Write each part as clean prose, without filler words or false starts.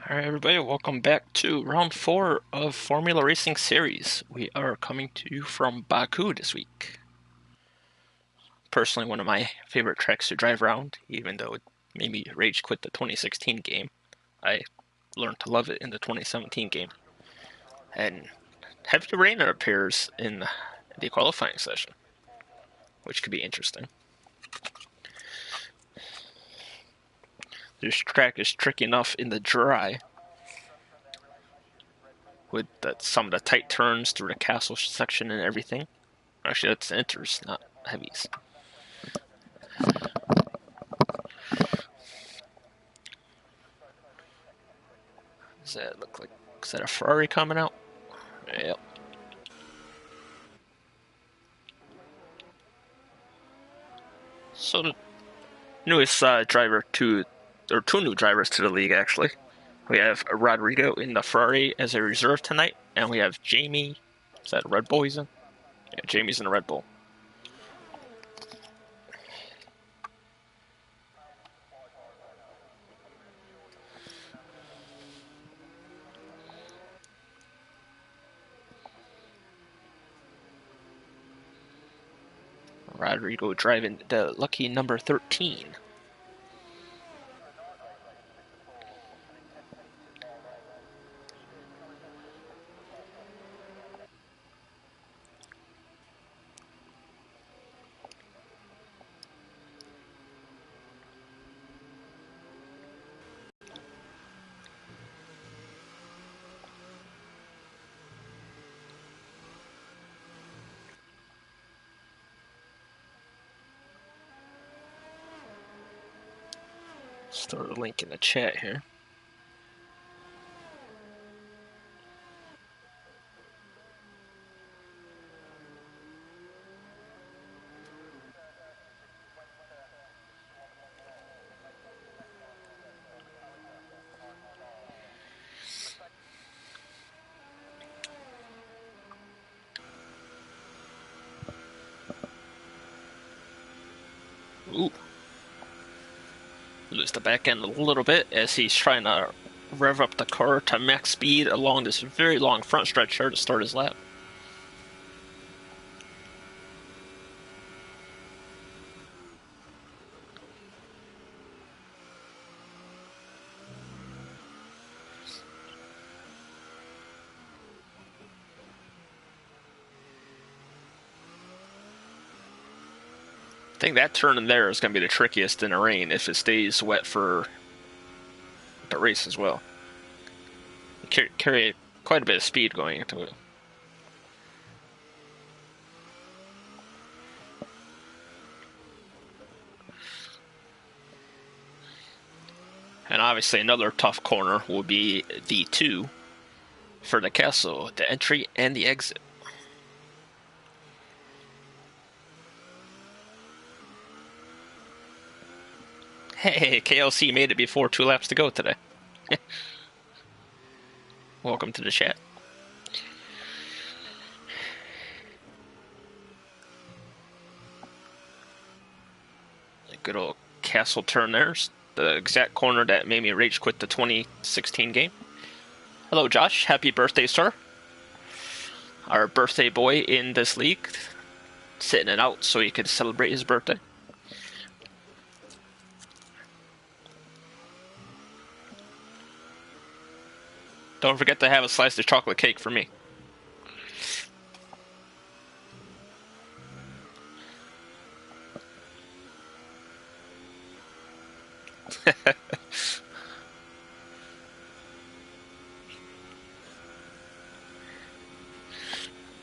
Alright everybody, welcome back to round 4 of Formula Racing Series. We are coming to you from Baku this week. Personally one of my favorite tracks to drive around, even though it made me rage quit the 2016 game. I learned to love it in the 2017 game. And heavy rain appears in the qualifying session, which could be interesting. This track is tricky enough in the dry, with some of the tight turns through the castle section and everything. Actually, that's inters, not heavies. Does that look like, is that a Ferrari coming out? Yep. So the newest two new drivers to the league, actually. We have Rodrigo in the Ferrari as a reserve tonight, and we have Jamie. Is that a Red Bull he's in? Yeah, Jamie's in a Red Bull. Rodrigo driving the lucky number 13. Let's throw the link in the chat here. Ooh. Lose the back end a little bit as he's trying to rev up the car to max speed along this very long front stretch here to start his lap. I think that turn in there is going to be the trickiest in the rain if it stays wet for the race as well. You carry quite a bit of speed going into it. And obviously another tough corner will be the 2 for the castle, the entry and the exit. Hey, KLC made it before 2 laps to go today. Welcome to the chat. A good old castle turn there. The exact corner that made me rage quit the 2016 game. Hello, Josh. Happy birthday, sir. Our birthday boy in this league. Sitting it out so he could celebrate his birthday. Don't forget to have a slice of chocolate cake for me.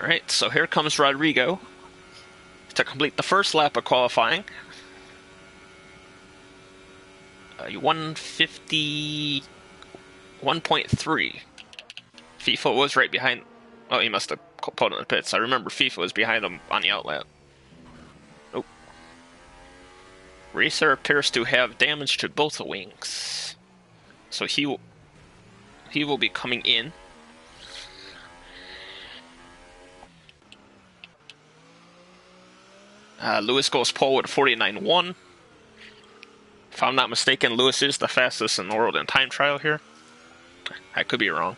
Alright, so here comes Rodrigo to complete the first lap of qualifying. 151.3. FIFA was right behind. Oh, he must have pulled in the pits. I remember FIFA was behind him on the outlap. Oh. Racer appears to have damage to both the wings, so he will be coming in. Lewis goes pole with 49.1. If I'm not mistaken, Lewis is the fastest in the world in time trial here. I could be wrong.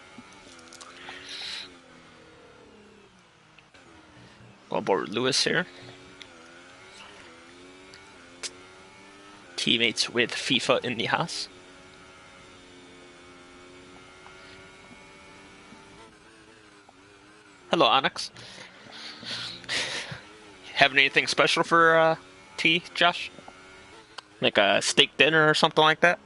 Go on board with Lewis here. Teammates with FIFA in the house. Hello, Onyx. Having anything special for tea, Josh? Like a steak dinner or something like that?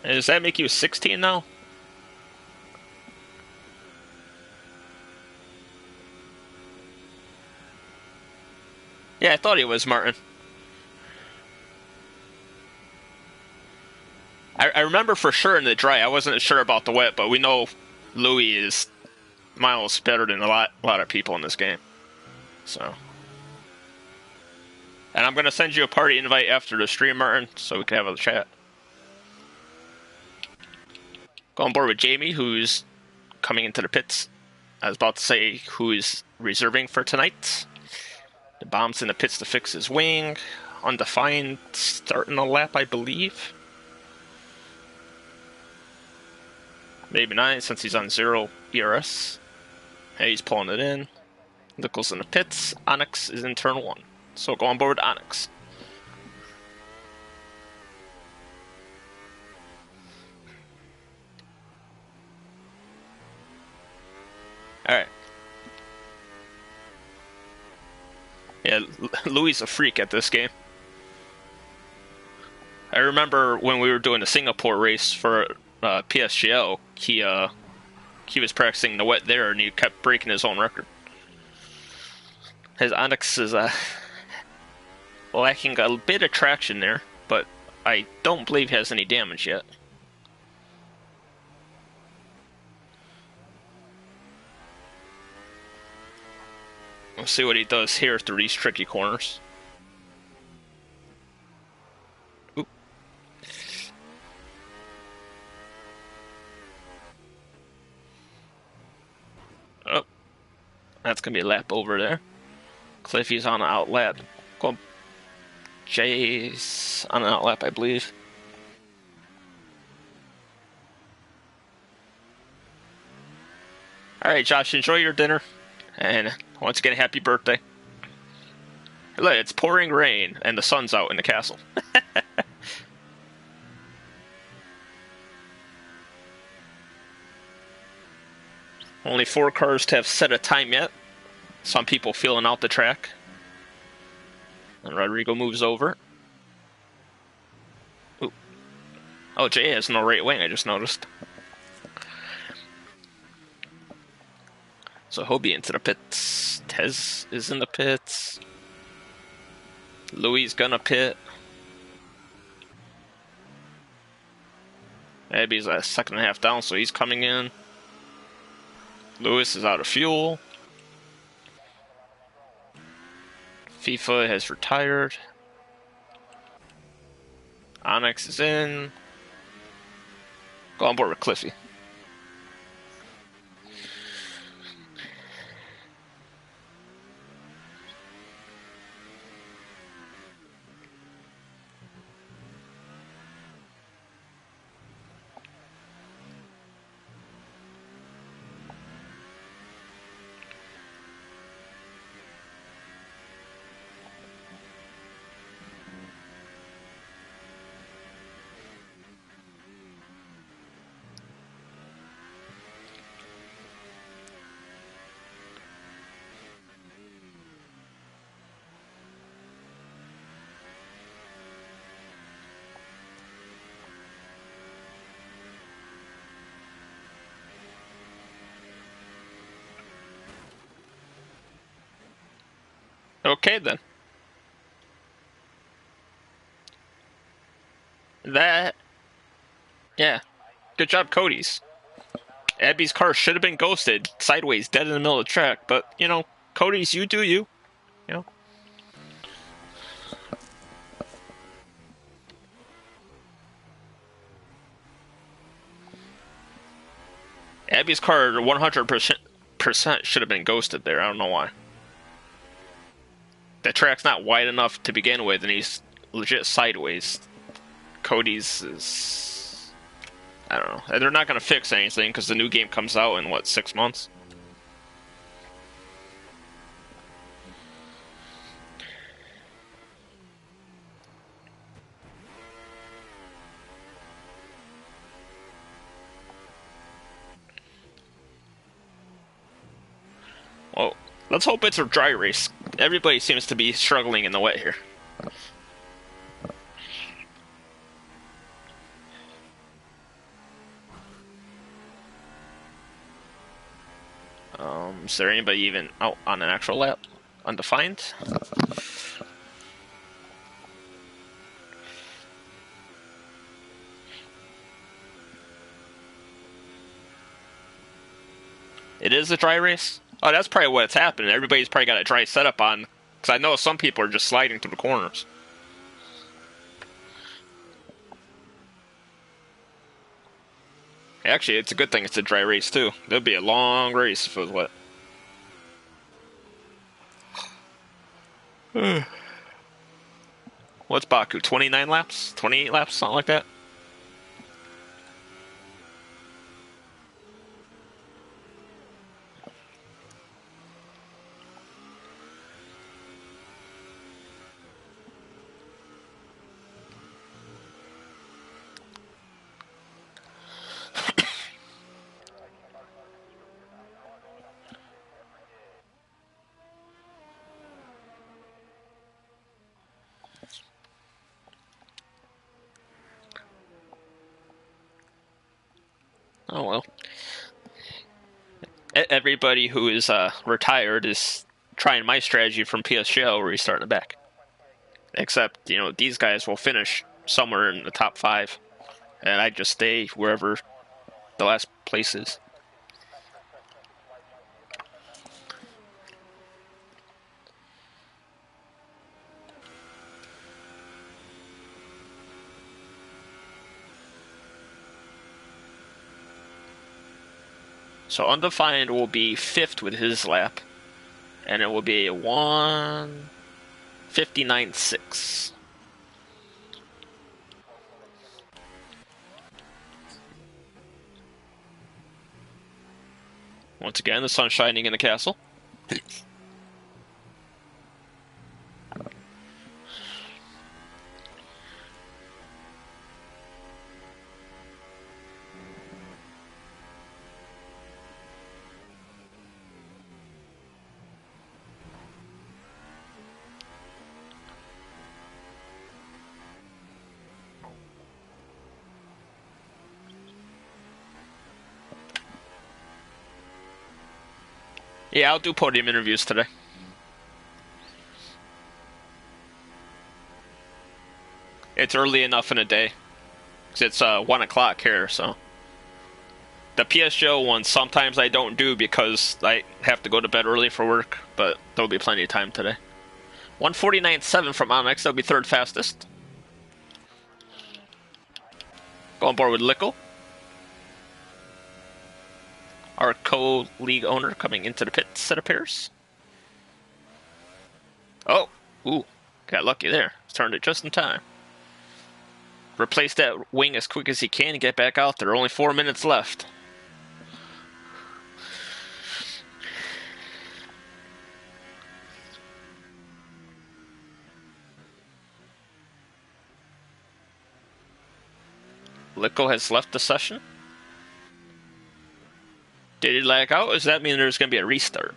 Does that make you 16 now? Yeah, I thought he was, Martin. I remember for sure in the dry. I wasn't sure about the wet, but we know Louis is miles better than a lot of people in this game. So, and I'm gonna send you a party invite after the stream, Martin, so we can have a chat. Go on board with Jamie, who's coming into the pits. I was about to say who's reserving for tonight. The bomb's in the pits to fix his wing. Undefined, starting a lap, I believe. Maybe 9 since he's on 0 ERS. Hey, he's pulling it in. Nichols in the pits. Onyx is in turn 1. So go on board Onyx. Alright. Yeah, Louis is a freak at this game. I remember when we were doing the Singapore race for PSGL, he was practicing the wet there and he kept breaking his own record. His Onyx is lacking a bit of traction there, but I don't believe he has any damage yet. We'll see what he does here through these tricky corners. Oop. Oh, that's gonna be a lap over there. Cliffy's on an out lap. Go. Jay's on an out lap, I believe. Alright, Josh, enjoy your dinner. And once again, happy birthday. Look, it's pouring rain, and the sun's out in the castle. Only 4 cars to have set a time yet. Some people feeling out the track. And Rodrigo moves over. Ooh. Oh, Jay has no right wing, I just noticed. So he'll be into the pits. Tez is in the pits. Louis gonna pit. Abby's a second and a half down, so he's coming in. Lewis is out of fuel. FIFA has retired. Onyx is in. Go on board with Cliffy. Okay, then. Yeah. Good job, Cody's. Abby's car should have been ghosted, sideways, dead in the middle of the track, but, you know, Cody's, you do you. You know? Abby's car 100% should have been ghosted there. I don't know why. That track's not wide enough to begin with, and he's legit sideways. Cody's is... I don't know. They're not going to fix anything because the new game comes out in, what, 6 months? Well, let's hope it's a dry race. Everybody seems to be struggling in the wet here. Is there anybody even out on an actual lap? Undefined? It is a dry race? Oh, that's probably what's happening. Everybody's probably got a dry setup on. Because I know some people are just sliding through the corners. Actually, it's a good thing it's a dry race, too. It'd be a long race if it was wet. What's Baku? 29 laps? 28 laps? Something like that? Oh well. Everybody who is retired is trying my strategy from PSGL where he's starting back. Except, these guys will finish somewhere in the top 5. And I just stay wherever the last place is. So Undefined will be 5th with his lap. And it will be a 1:59.6. Once again, the sun's shining in the castle. Yeah, I'll do podium interviews today. It's early enough in the day. 'Cause it's 1 o'clock here, so. The PSGO one, sometimes I don't do because I have to go to bed early for work, but there'll be plenty of time today. 1:49.7 from Onyx, that'll be 3rd fastest. Go on board with Lickle. Our co-league owner coming into the pits, it appears. Oh, ooh, got lucky there. Turned it just in time. Replace that wing as quick as he can and get back out there. Only 4 minutes left. Lickle has left the session. Did he lag out? Does that mean there's going to be a restart?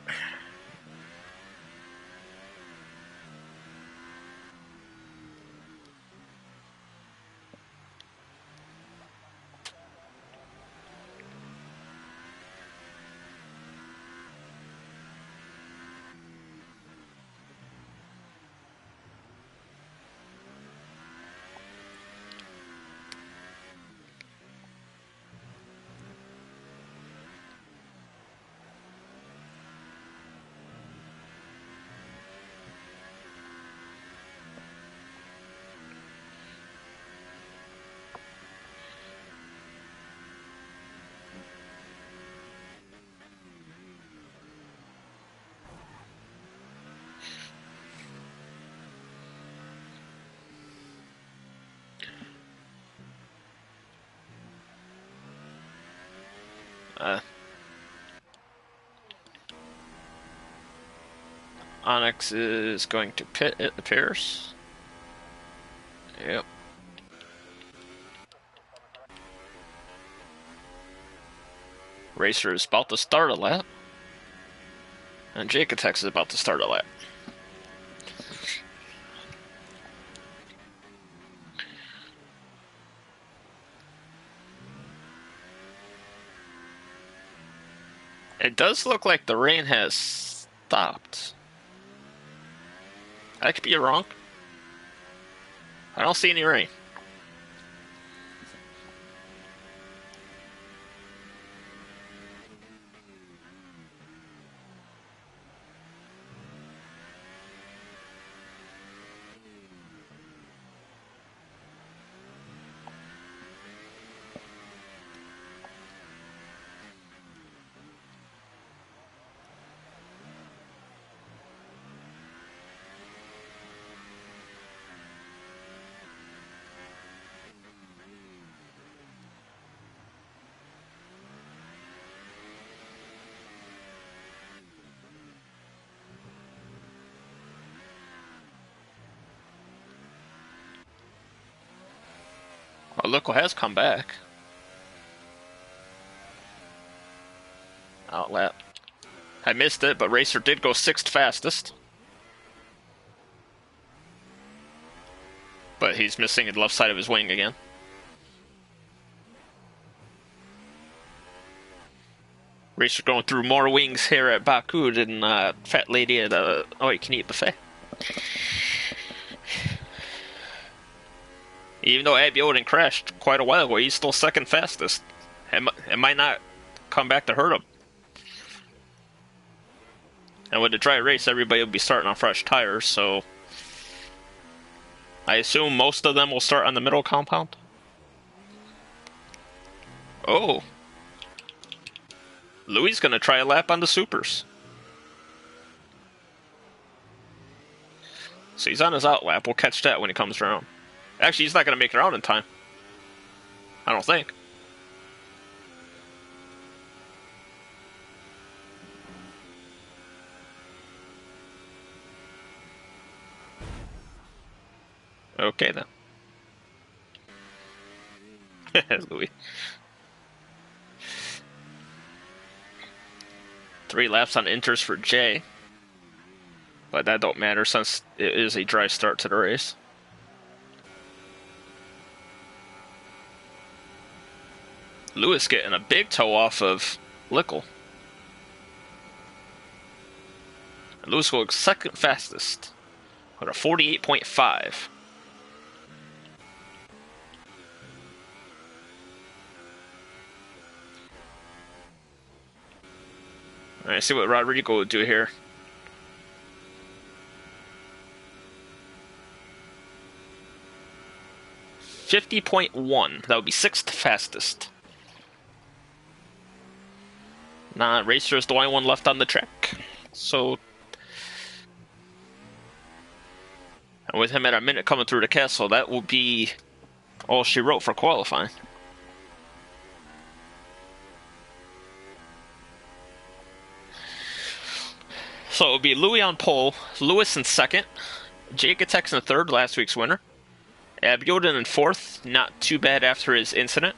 Onyx is going to pit, it appears. Yep. Racer is about to start a lap. And Jacotex is about to start a lap. It does look like the rain has stopped. I could be wrong. I don't see any rain. Oh, look what has come back. Outlap. I missed it, but Racer did go 6th fastest. But he's missing the left side of his wing again. Racer going through more wings here at Baku than Fat Lady at Oh, you can eat buffet. Even though Abby Odin crashed quite a while ago, he's still 2nd fastest. It might not come back to hurt him. And with the dry race, everybody will be starting on fresh tires, so I assume most of them will start on the middle compound. Oh. Louis gonna try a lap on the supers. So he's on his out lap. We'll catch that when he comes around. Actually, he's not gonna make it around in time. I don't think. Okay then. Louis. 3 laps on inters for Jay. But that don't matter since it is a dry start to the race. Lewis getting a big toe off of Lickle. Lewis goes 2nd fastest with a 48.5. Alright, see what Rodrigo will do here. .1. That would be 6th fastest. Nah, Racer is the only one left on the track. So, and with him at a minute coming through the castle, that will be all she wrote for qualifying. So it will be Louis on pole, Lewis in 2nd, Jacotex in 3rd, last week's winner, Abioden in 4th, not too bad after his incident,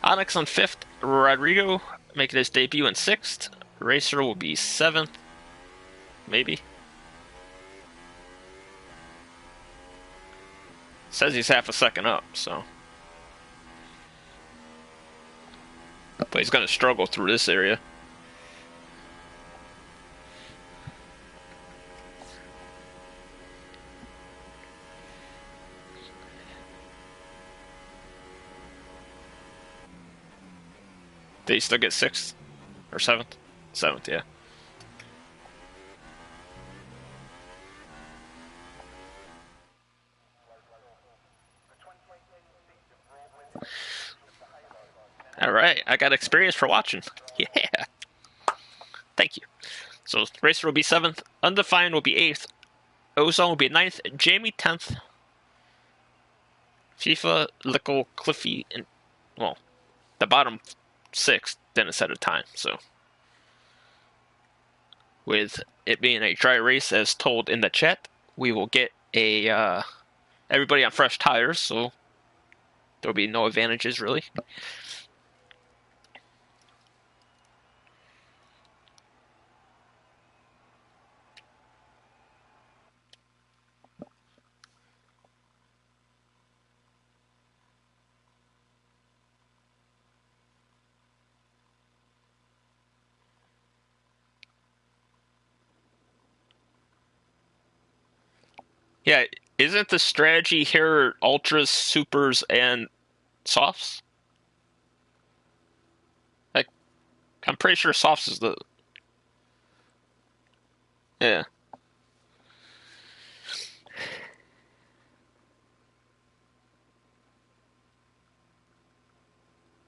Onyx on 5th, Rodrigo making his debut in 6th, Racer will be 7th, maybe. Says he's half a second up, so. But he's going to struggle through this area. Did he still get 6th? Or 7th? 7th, yeah. Alright, I got experience for watching. Yeah. Thank you. So, Racer will be 7th, Undefined will be 8th, Ozone will be 9th, Jamie 10th, FIFA, Lickle, Cliffy, and, well, the bottom 6th then a set of time. So, with it being a dry race, as told in the chat, we will get a everybody on fresh tires, so there'll be no advantages really. Yeah, isn't the strategy here ultras, supers, and softs? Like, I'm pretty sure softs is the yeah.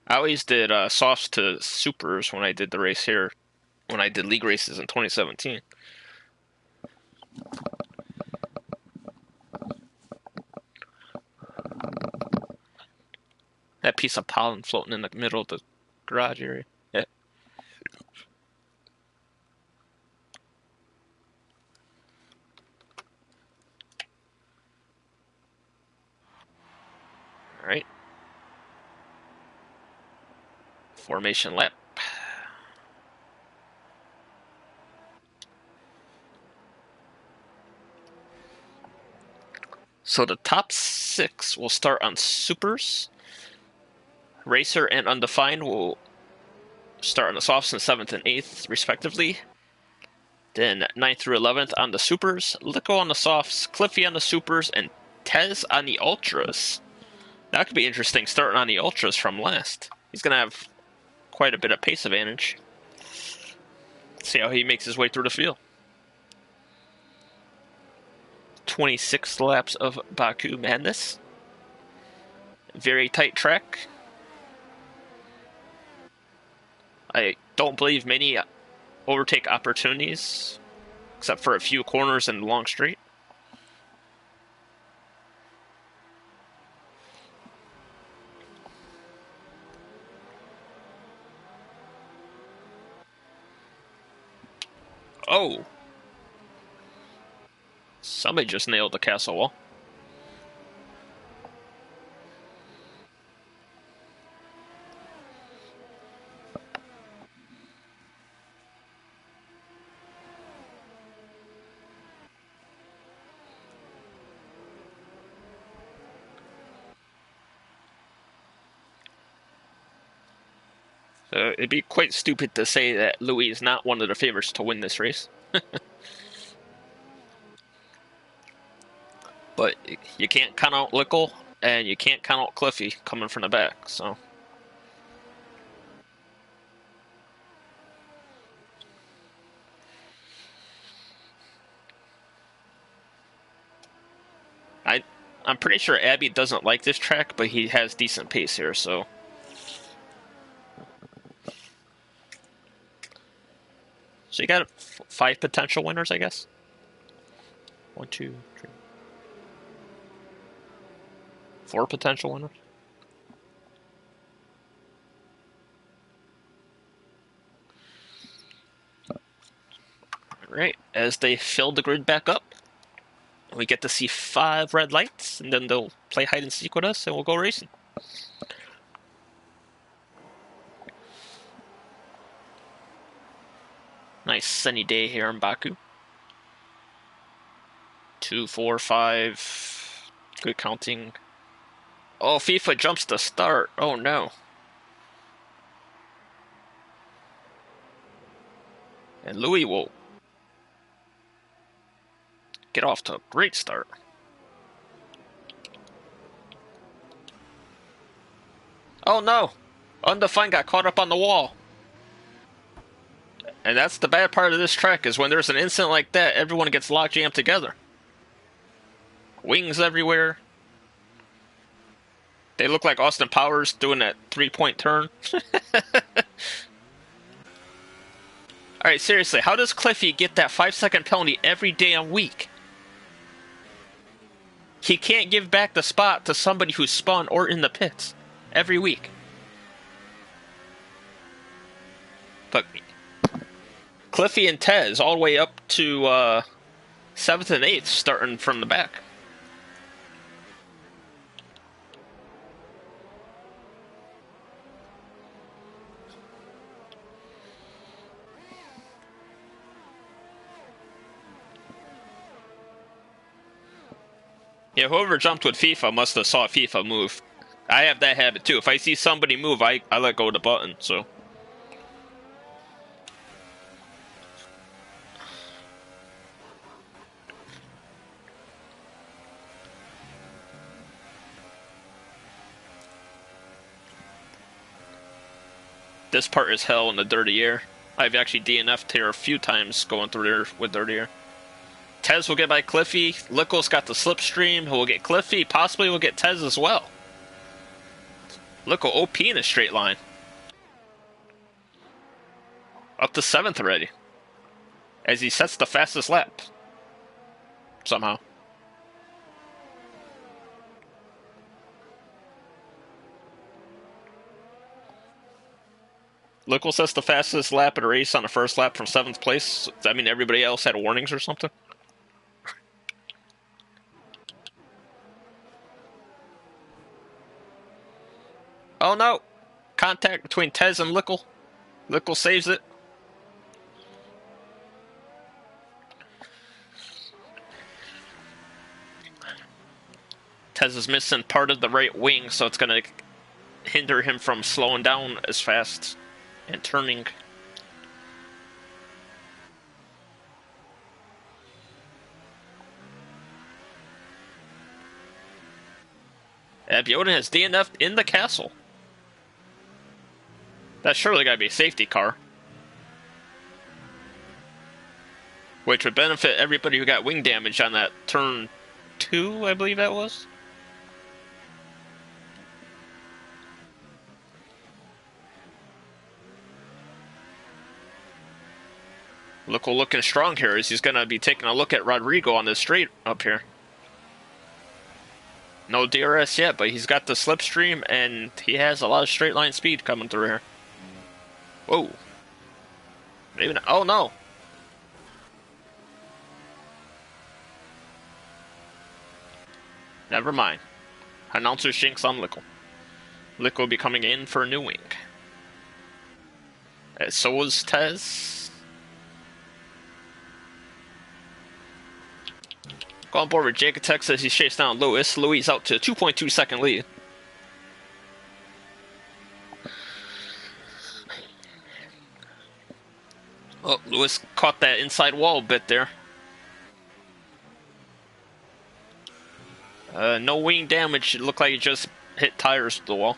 I always did softs to supers when I did the race here, when I did league races in 2017. That piece of pollen floating in the middle of the garage area. Yeah. All right. Formation lap. So the top 6 will start on supers. Racer and Undefined will start on the softs in 7th and 8th, respectively. Then 9th through 11th on the supers, Lico on the softs, Cliffy on the supers, and Tez on the ultras. That could be interesting, starting on the ultras from last. He's going to have quite a bit of pace advantage. See how he makes his way through the field. 26 laps of Baku madness. Very tight track. I don't believe many overtake opportunities, except for a few corners and long straight. Oh! Somebody just nailed the castle wall. It'd be quite stupid to say that Louis is not one of the favorites to win this race. But you can't count out Lickle, and you can't count out Cliffy coming from the back, so. I'm pretty sure Abby doesn't like this track, but he has decent pace here, so. So you got 5 potential winners, I guess? 1, 2, 3. 4 potential winners? Alright, as they fill the grid back up, we get to see 5 red lights, and then they'll play hide and seek with us, and we'll go racing. Nice sunny day here in Baku. 2, 4, 5. Good counting. Oh, FIFA jumps to start. Oh no. And Louis will get off to a great start. Oh no! Undefined got caught up on the wall. And that's the bad part of this track, is when there's an incident like that, everyone gets lock jammed together. Wings everywhere. They look like Austin Powers doing that 3-point turn. Alright, seriously, how does Cliffy get that 5-second penalty every damn week? He can't give back the spot to somebody who's spun or in the pits every week. But Cliffy and Tez all the way up to 7th and 8th, starting from the back. Yeah, whoever jumped with FIFA must have saw FIFA move. I have that habit too. If I see somebody move, I let go of the button, so. This part is hell in the dirty air. I've actually DNF'd here a few times going through there with dirty air. Tez will get by Cliffy. Lickle's got the slipstream. He'll get Cliffy. Possibly will get Tez as well. Lickle OP in a straight line. Up to 7th already. As he sets the fastest lap. Somehow. Lickle sets the fastest lap in a race on the first lap from 7th place. Does that mean everybody else had warnings or something? Oh no! Contact between Tez and Lickle. Lickle saves it. Tez is missing part of the right wing, so it's going to hinder him from slowing down as fast and turning. Abioden has DNF'd in the castle. That's surely got to be a safety car. Which would benefit everybody who got wing damage on that turn 2, I believe that was. Lickle looking strong here as he's going to be taking a look at Rodrigo on this straight up here. No DRS yet, but he's got the slipstream and he has a lot of straight line speed coming through here. Whoa. Maybe not. Oh no. Never mind. Announcer Shinks on Lickle. Lickle will be coming in for a new wing. So is Tez. Go on board with Jacotex as he chased down Lewis. Louis out to a 2.2 second lead. Oh, Lewis caught that inside wall a bit there. No wing damage. It looked like he just hit tires to the wall.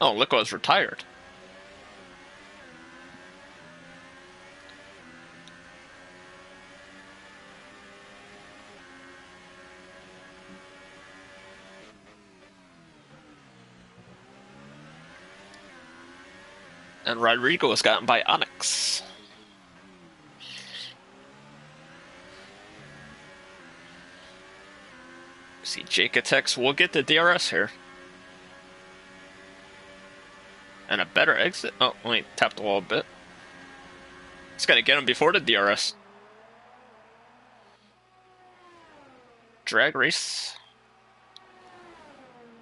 Oh, Lickle is retired. And Rodrigo is gotten by Onyx. See, Jacotex will get the DRS here. And a better exit. Oh, let me tap the wall a bit. It's got to get him before the DRS. Drag race.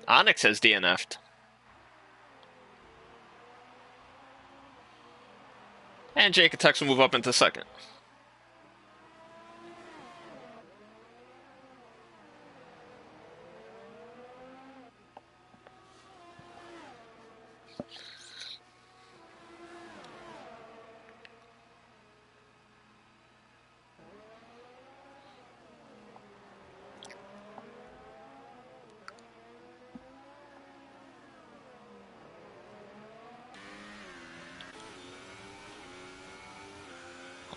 Onyx has DNF'd. And Jacotex will move up into second.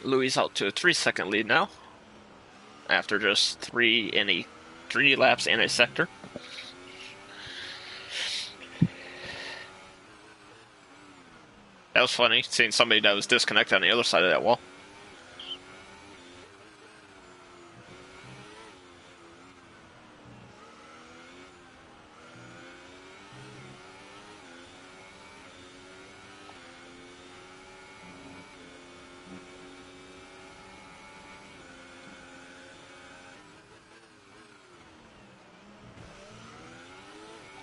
Louis out to a 3-second lead now. After just 3 laps and a sector. That was funny, seeing somebody that was disconnected on the other side of that wall.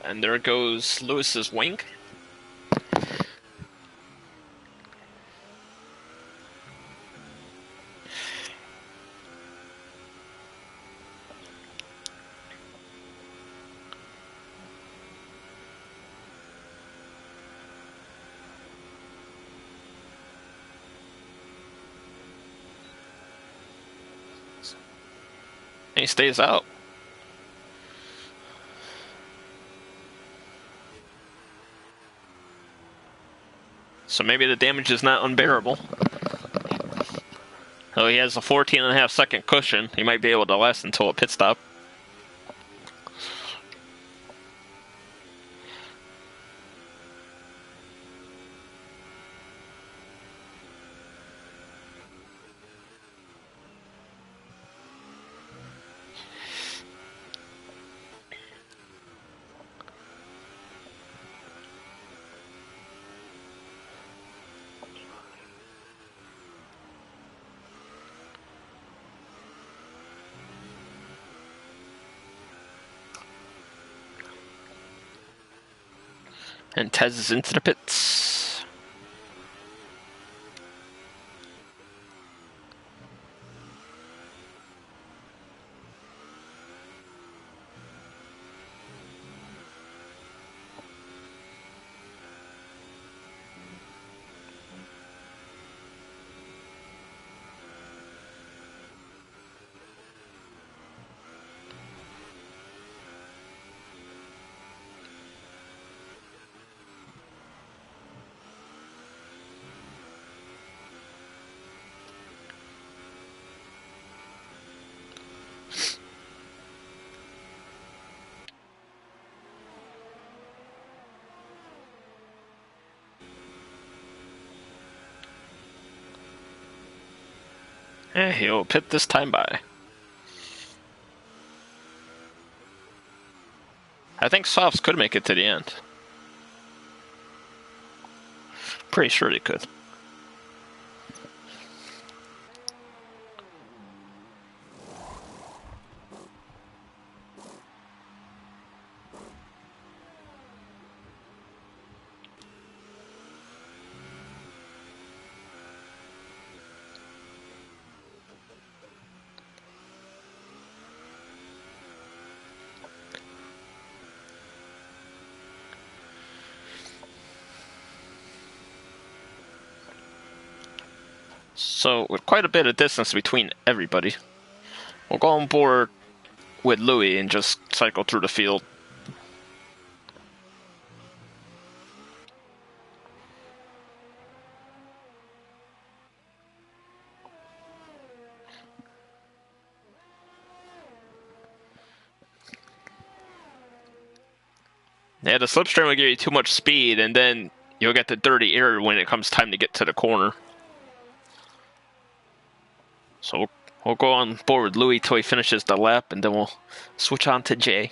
And there goes Lewis's wing. And he stays out. So maybe the damage is not unbearable. Though he has a 14.5 second cushion, he might be able to last until a pit stop. And Tez is into the pits. And he'll pit this time by. I think Softs could make it to the end. Pretty sure they could. So, with quite a bit of distance between everybody, we'll go on board with Louis and just cycle through the field. Yeah, the slipstream will give you too much speed, and then you'll get the dirty air when it comes time to get to the corner. So we'll go on board with Louis till he finishes the lap, and then we'll switch on to Jay.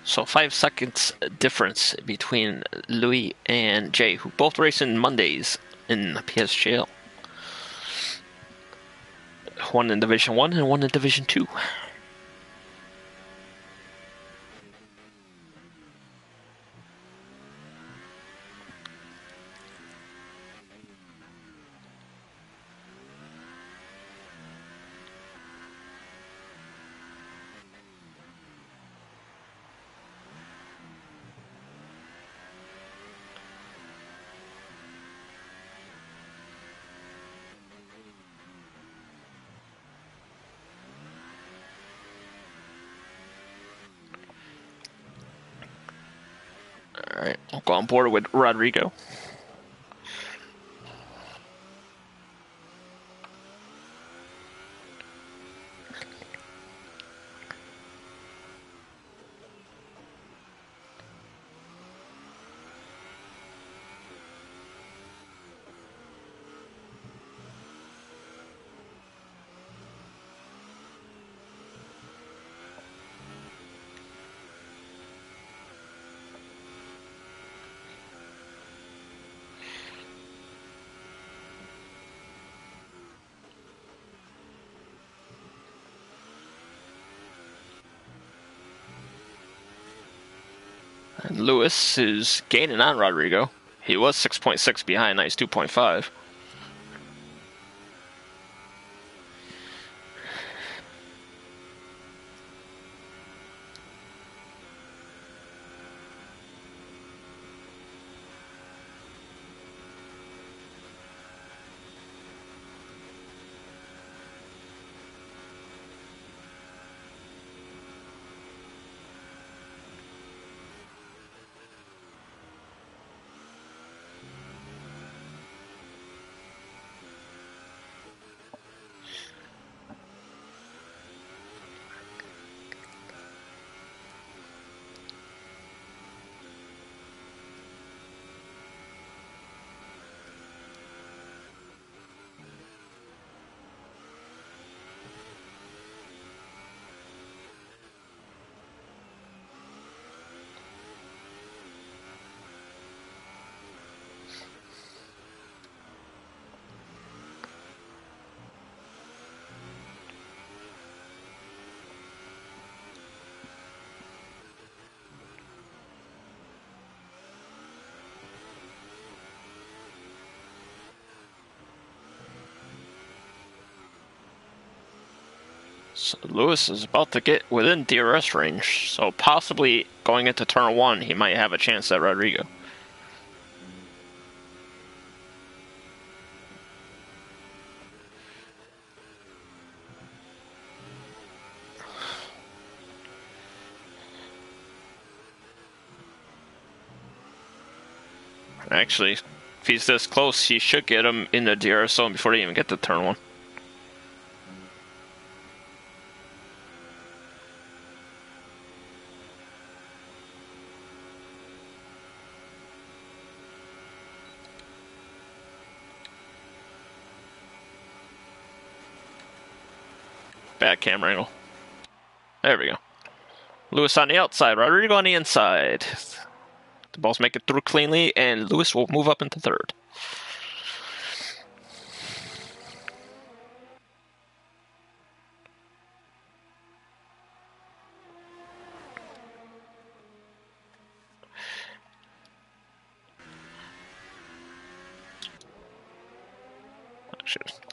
So 5 seconds difference between Louis and Jay, who both race in Mondays in PSGL. One in Division 1 and one in Division 2. Go on board with Rodrigo. And Lewis is gaining on Rodrigo. He was 6.6 behind, now he's 2.5. So Lewis is about to get within DRS range, so possibly going into turn 1, he might have a chance at Rodrigo. Actually, if he's this close, he should get him in the DRS zone before they even get to turn 1. Bad camera angle. There we go. Lewis on the outside, Rodrigo on the inside. The balls make it through cleanly, and Lewis will move up into third.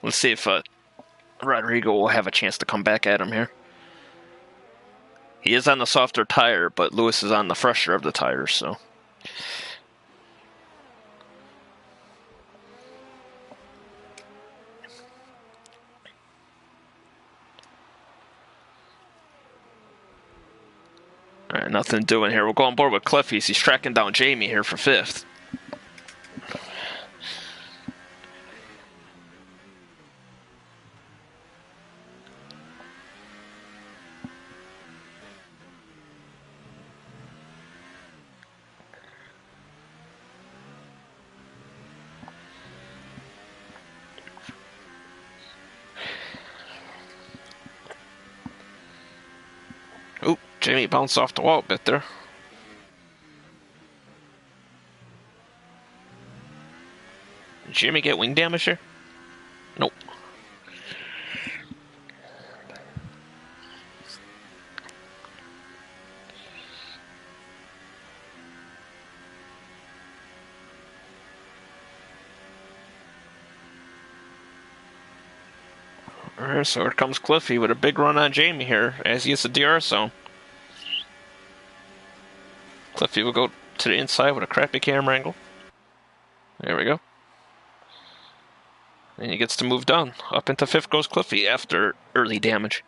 Let's see if Rodrigo will have a chance to come back at him here. He is on the softer tire, but Lewis is on the fresher of the tires, so. Alright, nothing doing here. We'll go on board with Cliffy. He's tracking down Jamie here for 5th. Oop, Jamie bounced off the wall a bit there. Did Jamie get wing damage here? Nope. Alright, so here comes Cliffy with a big run on Jamie here as he gets the DRS zone. Cliffy will go to the inside with a crappy camera angle. There we go. And he gets to move down. Up into 5th goes Cliffy after early damage.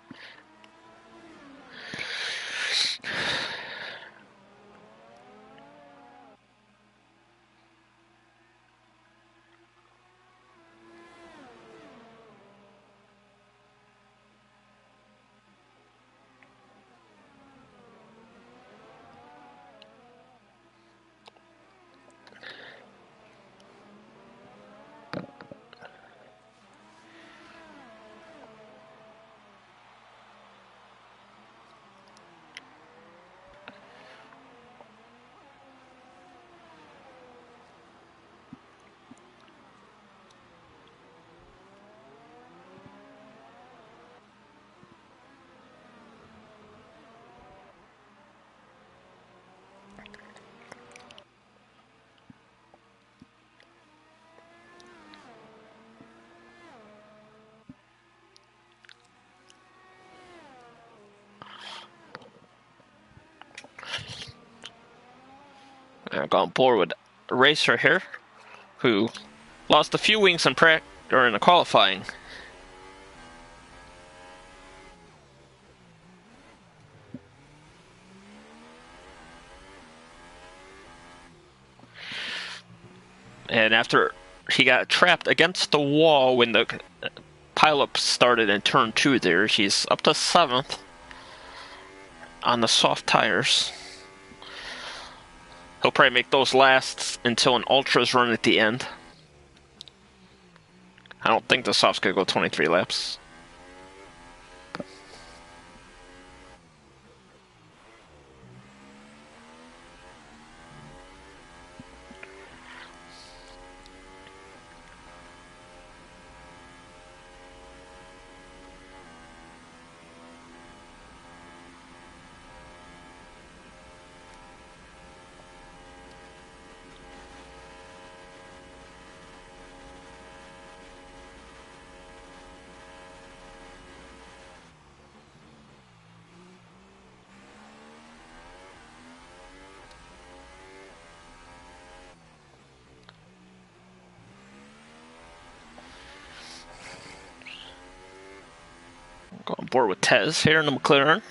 Gonna go on board with Racer here, who lost a few wings in during the qualifying. And after he got trapped against the wall when the pileup started in turn 2 there, he's up to 7th on the soft tires. He'll probably make those last until an ultras run at the end. I don't think the soft's gonna go 23 laps. Go on board with Tez here in the McLaren.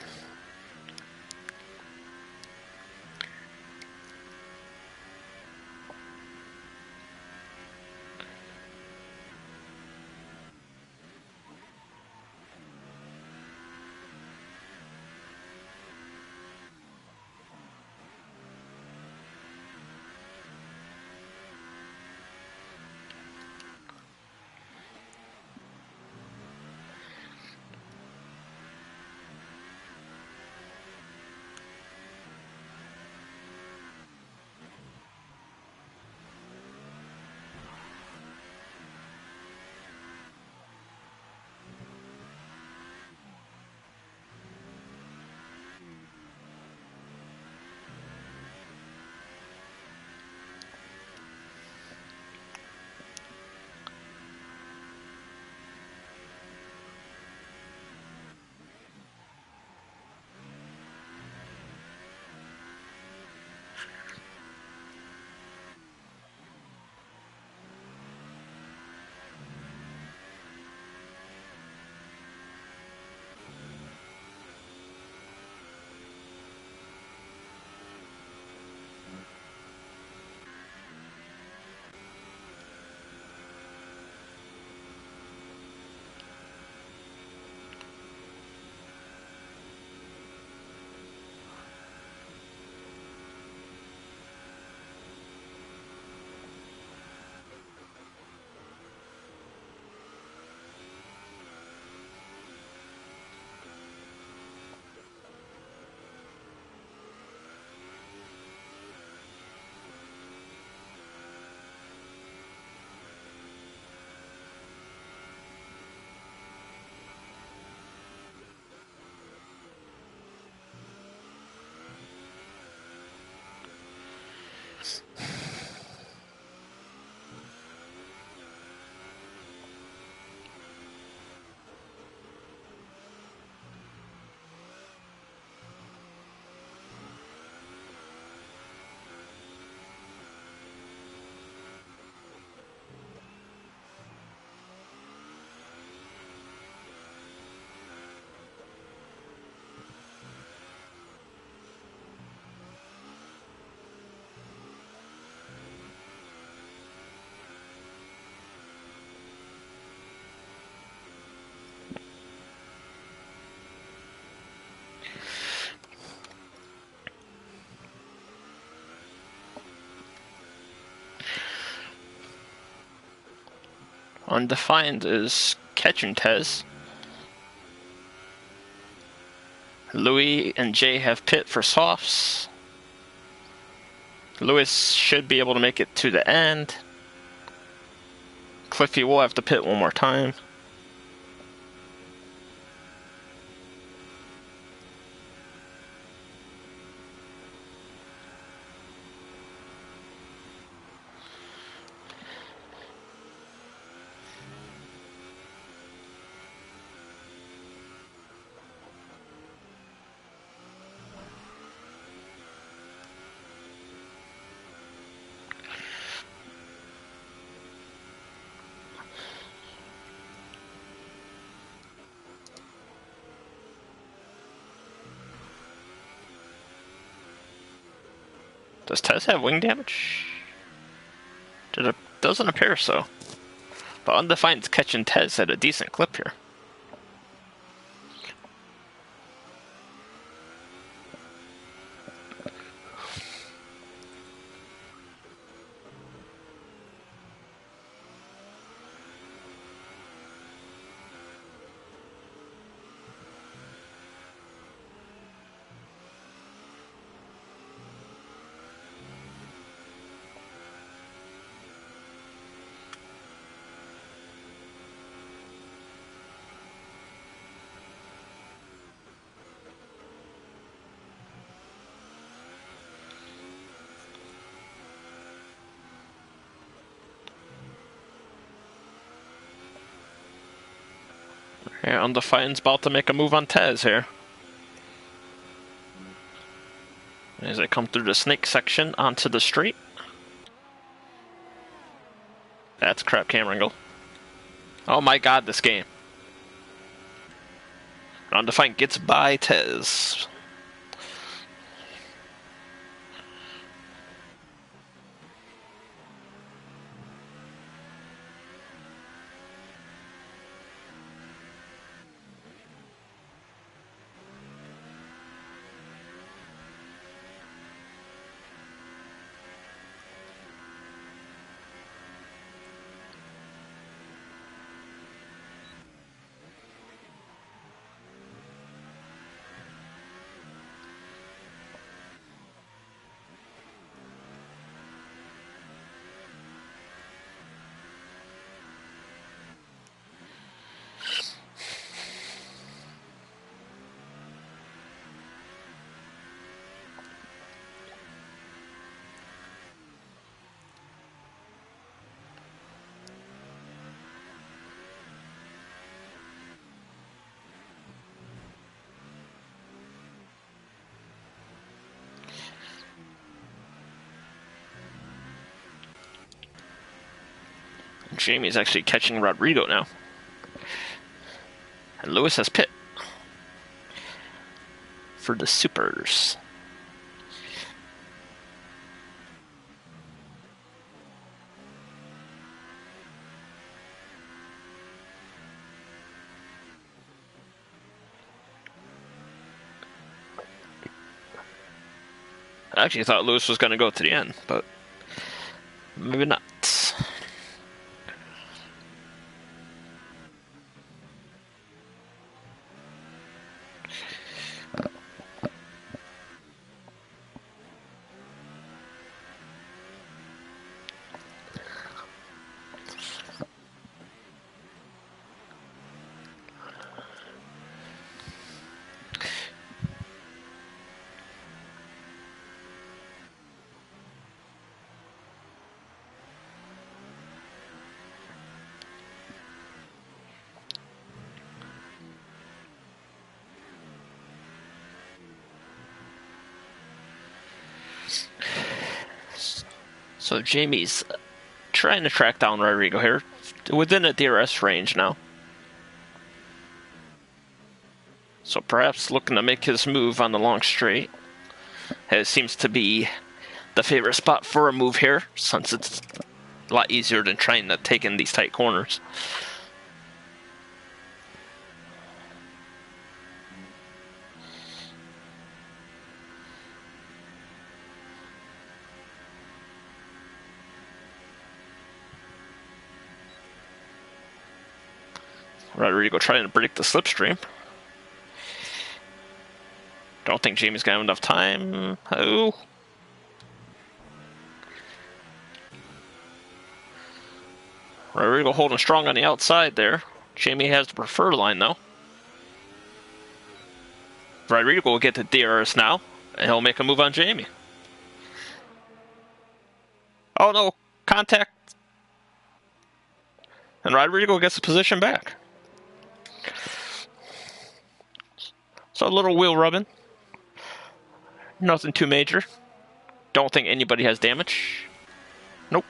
Undefined is catching Tez. Louis and Jay have pit for softs. Lewis should be able to make it to the end. Cliffy will have to pit one more time. Does Tez have wing damage? It doesn't appear so. But Undefined's catching Tez at a decent clip here. Yeah, Undefined's about to make a move on Tez here. As they come through the snake section onto the street. That's crap camera angle. Oh my god, this game. Undefined gets by Tez. Jamie's actually catching Rodrigo now. And Lewis has Pit for the supers. I actually thought Lewis was going to go to the end, but maybe not. So Jamie's trying to track down Rodrigo here, within a DRS range now. So perhaps looking to make his move on the long straight. It seems to be the favorite spot for a move here, since it's a lot easier than trying to take in these tight corners. Rodrigo trying to break the slipstream. Don't think Jamie's gonna have enough time. Oh. Rodrigo holding strong on the outside there. Jamie has the preferred line though. Rodrigo will get to DRS now, and he'll make a move on Jamie. Oh no, contact. And Rodrigo gets the position back. So a little wheel rubbing. Nothing too major. Don't think anybody has damage. Nope.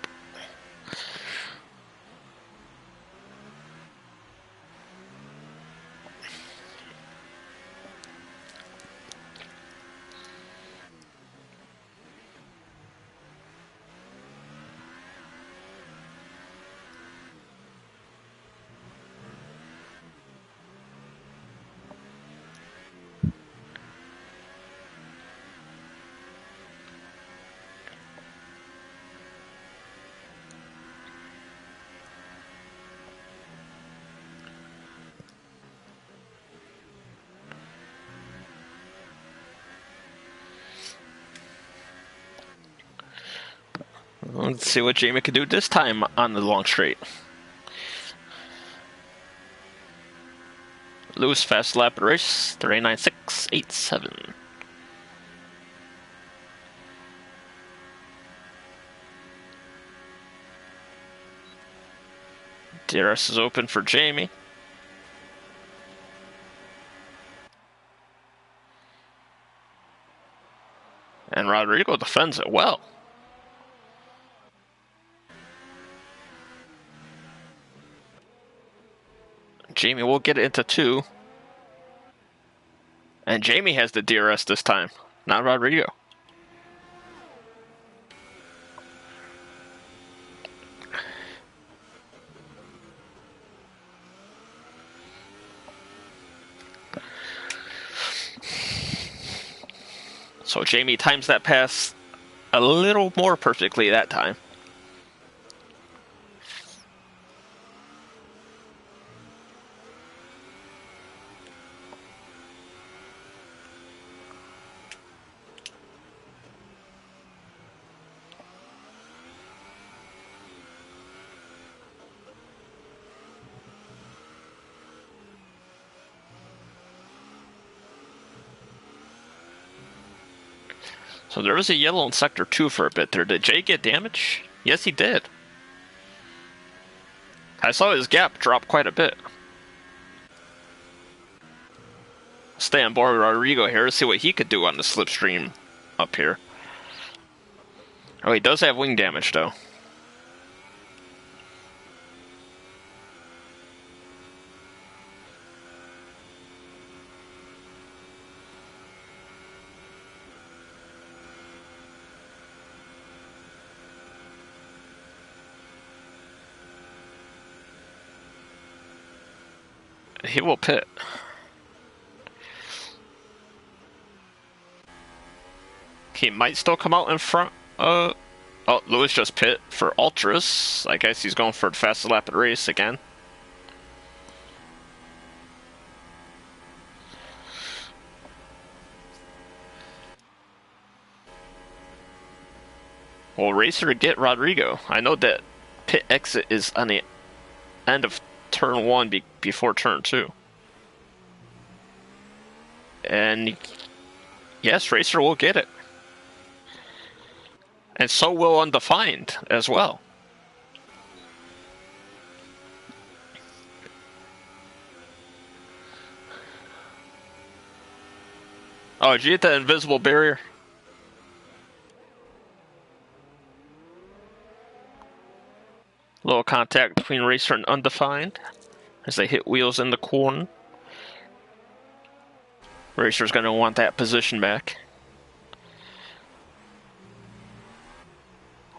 Let's see what Jamie can do this time on the long straight. Lewis fast lap race 396.87. DRS is open for Jamie. And Rodrigo defends it well. Jamie will get it into 2. And Jamie has the DRS this time, not Rodrigo. So Jamie times that pass a little more perfectly that time. So there was a yellow in Sector 2 for a bit there. Did Jay get damage? Yes, he did. I saw his gap drop quite a bit. Stay on board with Rodrigo here to see what he could do on the slipstream up here. Oh, he does have wing damage, though. He will pit. He might still come out in front. Oh, Lewis just pit for Ultras. I guess he's going for the fastest lap of the race again. Well, Racer get Rodrigo. I know that pit exit is on the end of turn 1 before turn 2. And yes, Racer will get it. And so will Undefined as well. Oh, did you get that invisible barrier? Little contact between Racer and Undefined as they hit wheels in the corner. Racer's going to want that position back.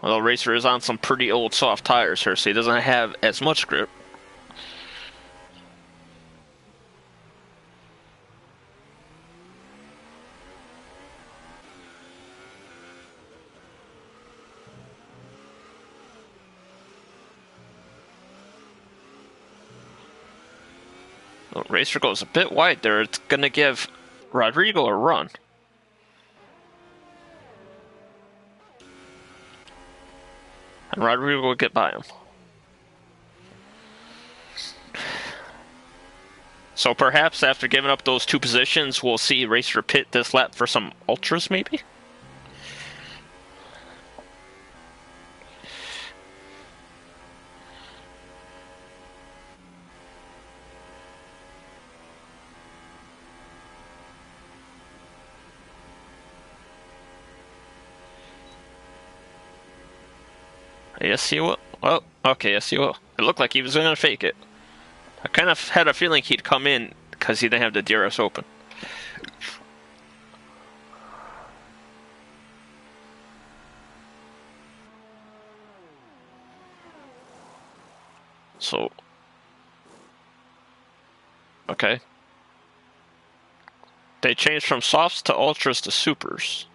Although Racer is on some pretty old soft tires here, so he doesn't have as much grip. Well, Racer goes a bit wide there. It's going to give Rodrigo a run. And Rodrigo will get by him. So perhaps after giving up those 2 positions, we'll see Racer pit this lap for some Ultras, maybe? Yes, he will. Oh, okay, yes, he will. It looked like he was going to fake it. I kind of had a feeling he'd come in because he didn't have the DRS open. So, okay. They changed from softs to ultras to supers.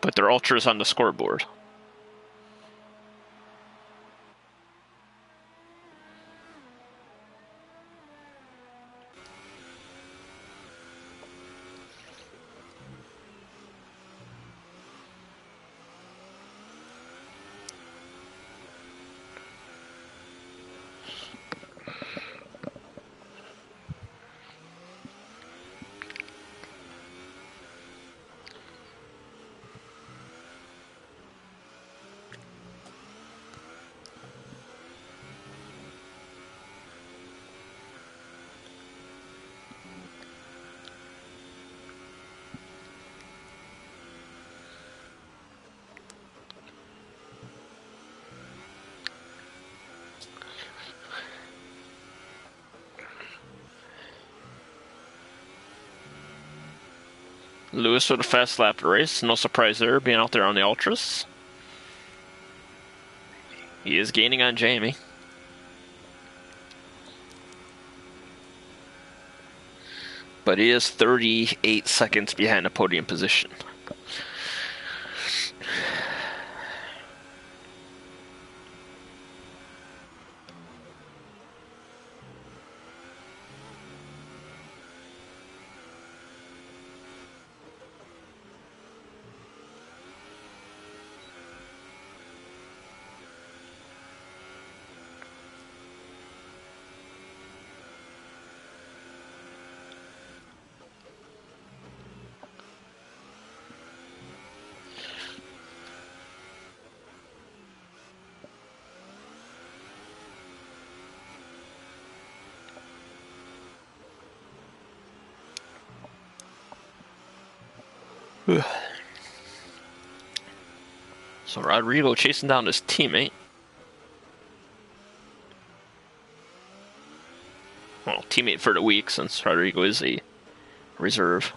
But they're ultras on the scoreboard. Lewis with a fast lap of the race. No surprise there, being out there on the ultras. He is gaining on Jamie. But he is 38 seconds behind the podium position. So Rodrigo chasing down his teammate. Well, teammate for the week, since Rodrigo is a reserve.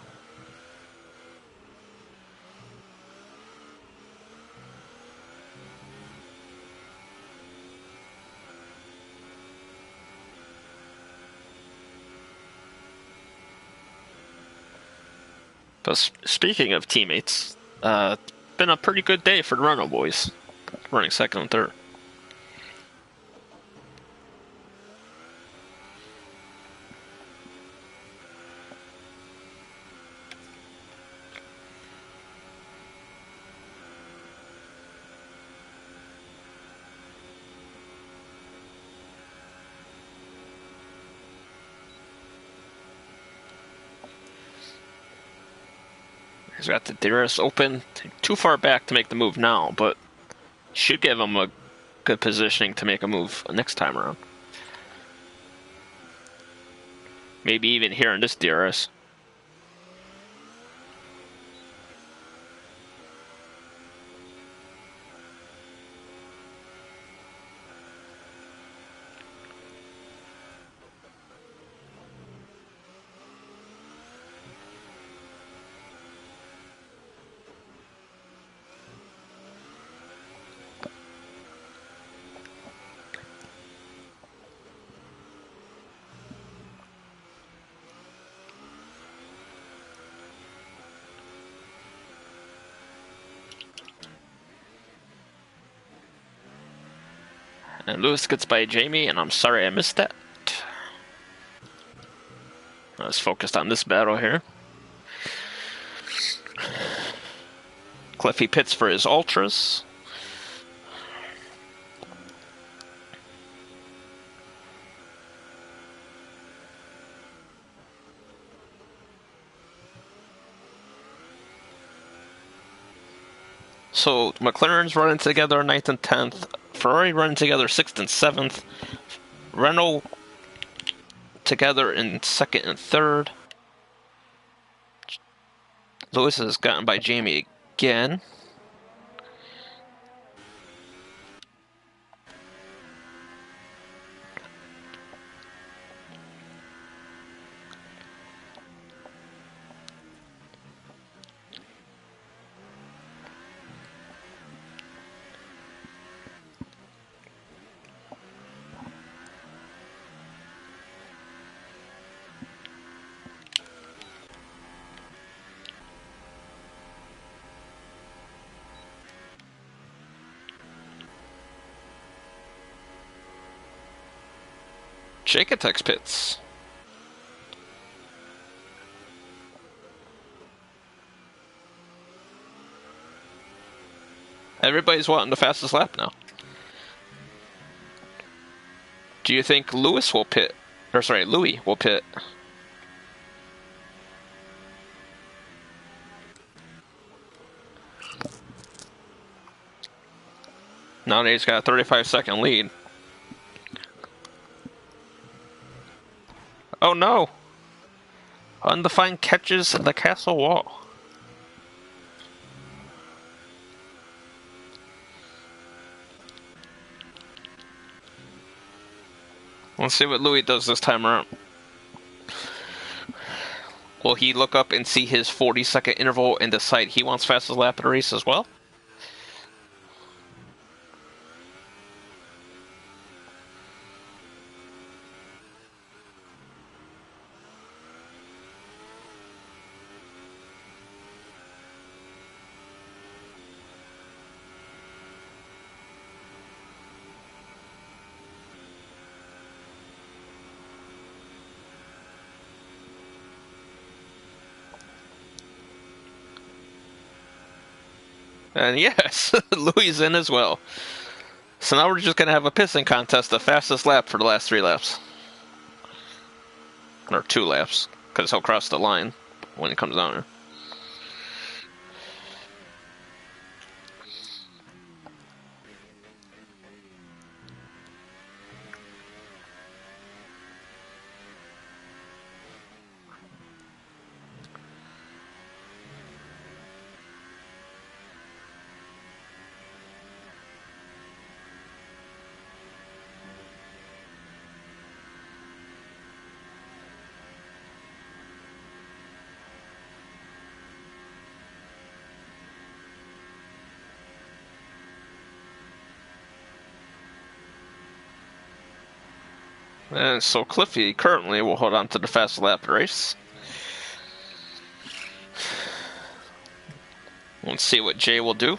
But speaking of teammates, been a pretty good day for the Renault boys, running second and third. He's got the DRS open, too far back to make the move now, but should give him a good positioning to make a move next time around. Maybe even here in this DRS. And Lewis gets by Jamie, and I'm sorry I missed that. I was focused on this battle here. Cliffy pits for his ultras. So McLaren's running together 9th and 10th. Ferrari running together 6th and 7th. Renault together in 2nd and 3rd. Lewis has gotten by Jamie again. Jaketex pits. Everybody's wanting the fastest lap now. Do you think Lewis will pit? Or sorry, Louis will pit? Now that he's got a 35-second lead. Oh no! Undefined catches the castle wall. Let's see what Louis does this time around. Will he look up and see his 40-second interval and decide he wants fastest lap at a race as well? And yes, Louis is in as well. So now we're just going to have a pissing contest, the fastest lap for the last 3 laps. Or 2 laps, because he'll cross the line when he comes down here. And so Cliffy currently will hold on to the fast lap race. Let's see what Jay will do.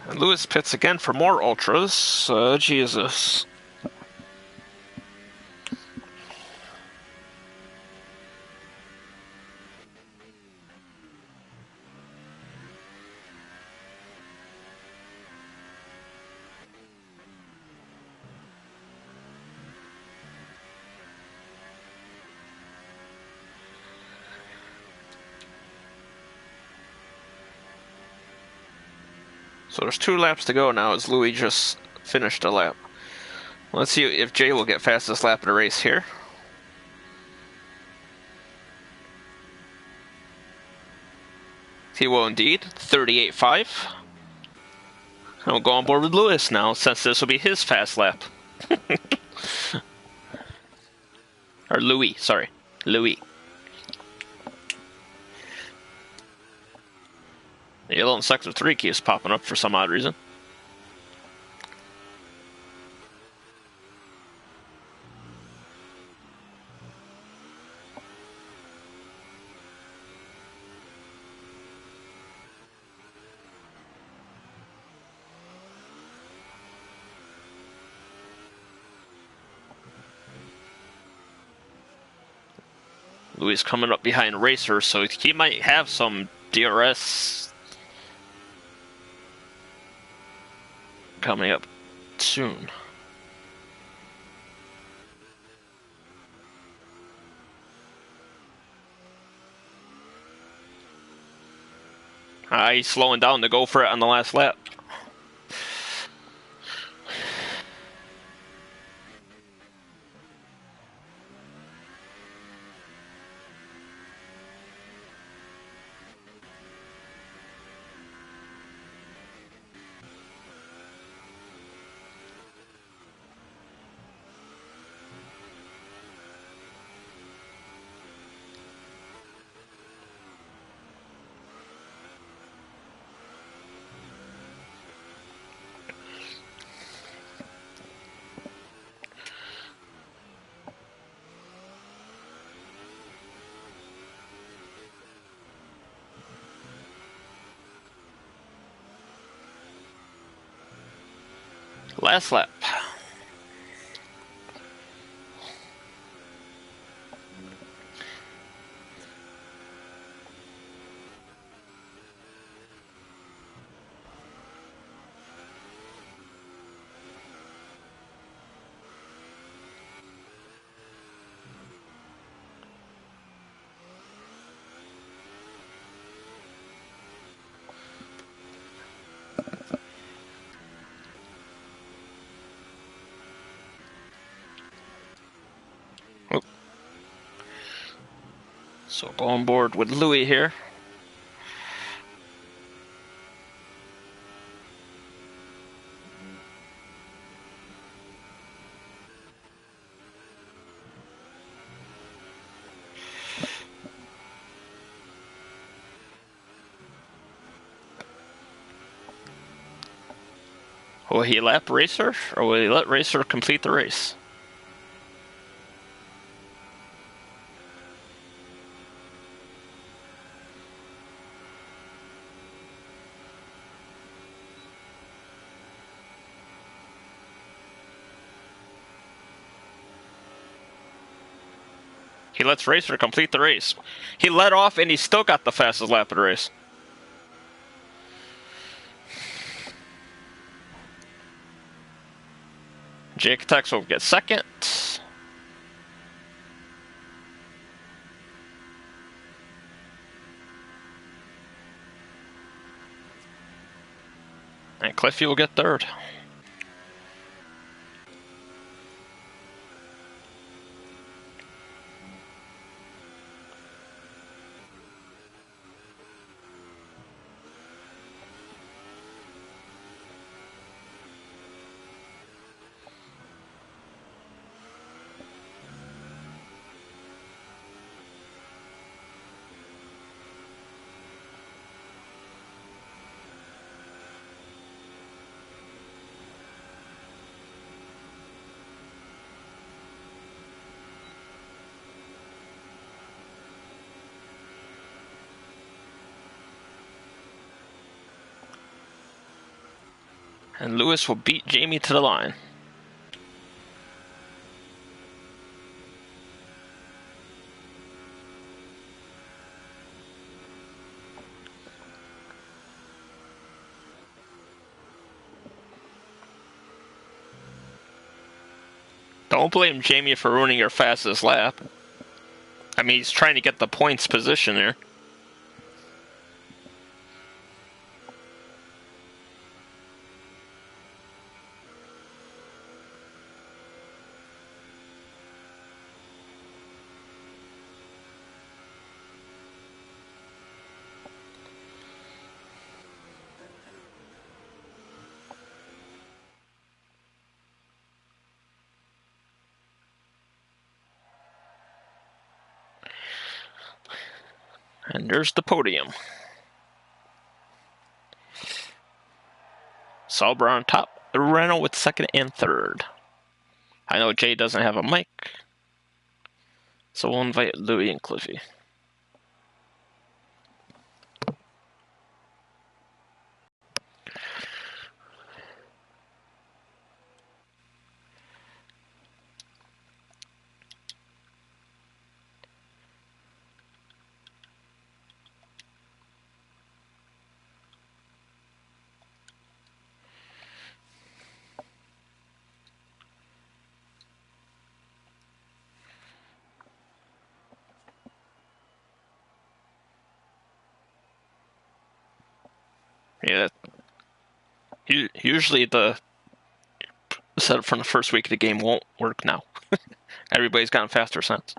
And Lewis pits again for more ultras. Jesus. So there's 2 laps to go now as Louis just finished a lap. Let's see if Jay will get fastest lap of the race here. He will indeed. 38.5. And we'll go on board with Lewis now, since this will be his fast lap. Or Louis, sorry. Louis. The yellow in sector 3 keeps popping up for some odd reason. Louis coming up behind Racer, so he might have some DRS coming up soon. He's slowing down to go for it on the last lap. Last lap. So go on board with Louis here. Will he lap Racer, or will he let Racer complete the race? He lets Racer complete the race. He let off, and he still got the fastest lap of the race. Jake Tex will get second. And Cliffy will get third. And Lewis will beat Jamie to the line. Don't blame Jamie for ruining your fastest lap. I mean, he's trying to get the points position there. And there's the podium. Sauber on top. Renault with second and third. I know Jay doesn't have a mic, so we'll invite Louis and Cliffy. Yeah, usually the setup from the first week of the game won't work now. Everybody's gotten faster since.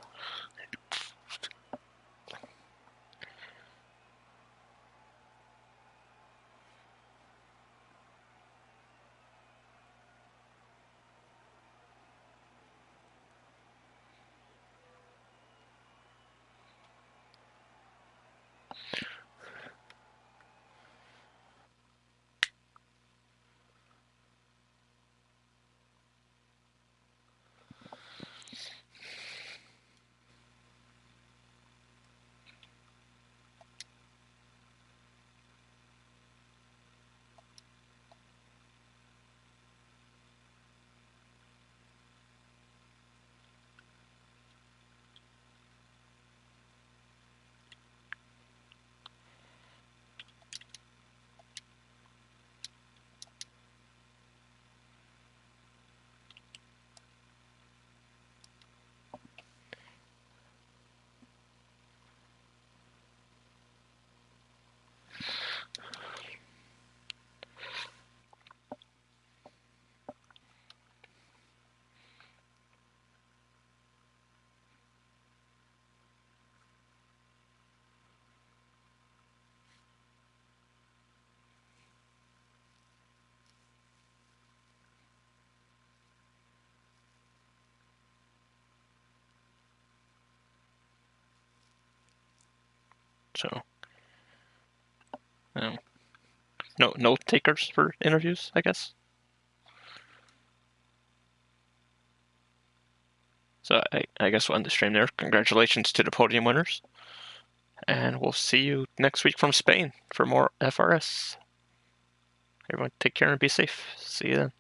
So, no takers for interviews, I guess. So I guess we'll end the stream there. Congratulations to the podium winners. And we'll see you next week from Spain for more FRS. Everyone take care and be safe. See you then.